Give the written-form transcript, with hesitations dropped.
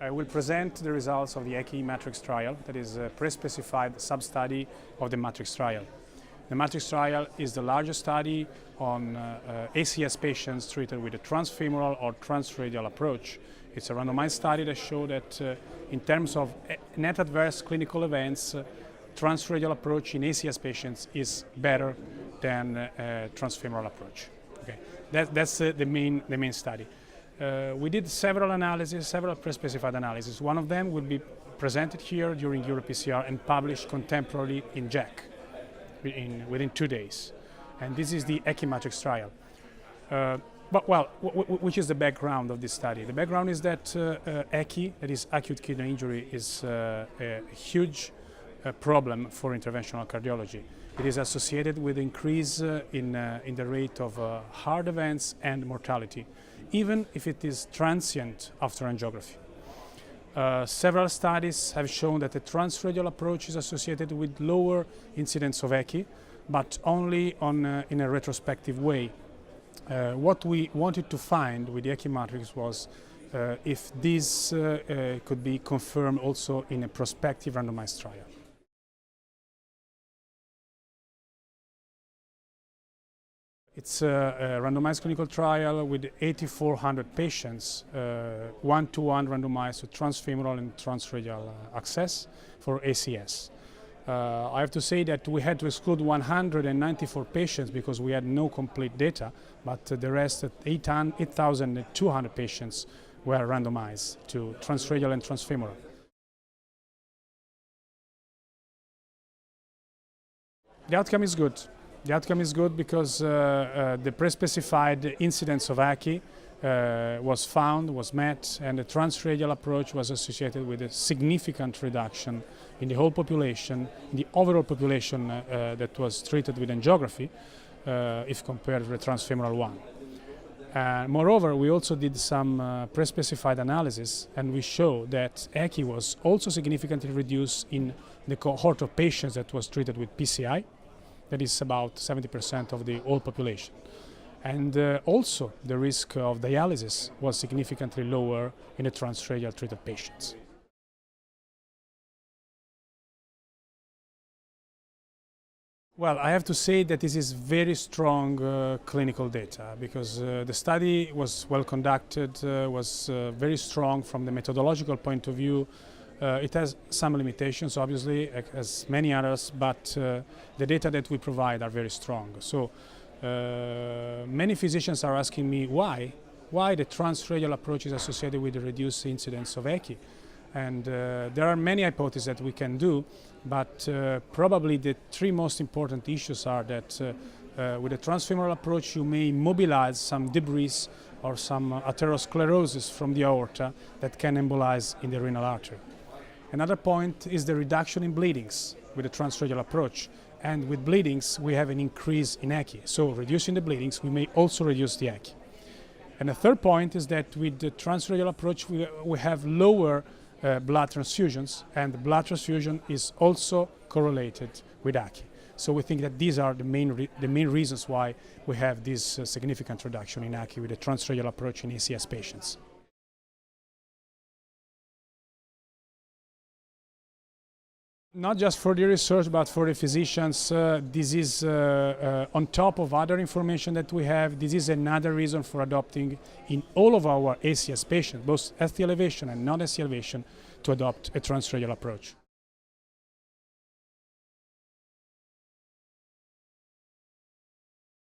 I will present the results of the ECI matrix trial, that is a pre-specified sub-study of the matrix trial. The matrix trial is the largest study on ACS patients treated with a transfemoral or transradial approach. It's a randomized study that showed that in terms of net adverse clinical events, transradial approach in ACS patients is better than transfemoral approach. Okay. That's the main study. We did several analyses, several pre-specified analyses. One of them will be presented here during EuroPCR and published contemporarily in JACC within 2 days. And this is the ECI matrix trial. Which is the background of this study? The background is that ECI, that is acute kidney injury, is a huge problem for interventional cardiology. It is associated with increase in the rate of heart events and mortality, even if it is transient after angiography. Several studies have shown that the transradial approach is associated with lower incidence of ECI, but only in a retrospective way. What we wanted to find with the ECI matrix was if this could be confirmed also in a prospective randomized trial. It's a randomized clinical trial with 8,400 patients, one-to-one randomized to transfemoral and transradial access for ACS. I have to say that we had to exclude 194 patients because we had no complete data, but the rest, 8,200 patients, were randomized to transradial and transfemoral. The outcome is good. The outcome is good because the pre-specified incidence of ECI was found, was met, and the transradial approach was associated with a significant reduction in the whole population, in the overall population that was treated with angiography, if compared with the transfemoral one. Moreover, we also did some pre-specified analysis, and we show that ECI was also significantly reduced in the cohort of patients that was treated with PCI. That is about 70% of the whole population. And also the risk of dialysis was significantly lower in the transradial treated patients. Well, I have to say that this is very strong clinical data because the study was well conducted, was very strong from the methodological point of view. It has some limitations, obviously, as many others, but the data that we provide are very strong. So many physicians are asking me why the transradial approach is associated with the reduced incidence of ECI. And there are many hypotheses that we can do, but probably the three most important issues are that with a transfemoral approach you may mobilize some debris or some atherosclerosis from the aorta that can embolize in the renal artery. Another point is the reduction in bleedings with the transradial approach. And with bleedings, we have an increase in ECI. So reducing the bleedings, we may also reduce the ECI. And the third point is that with the transradial approach, we have lower blood transfusions, and the blood transfusion is also correlated with ECI. So we think that these are the main reasons why we have this significant reduction in ECI with the transradial approach in ACS patients. Not just for the research, but for the physicians, this is on top of other information that we have. This is another reason for adopting in all of our ACS patients, both ST elevation and non-ST elevation, to adopt a transradial approach.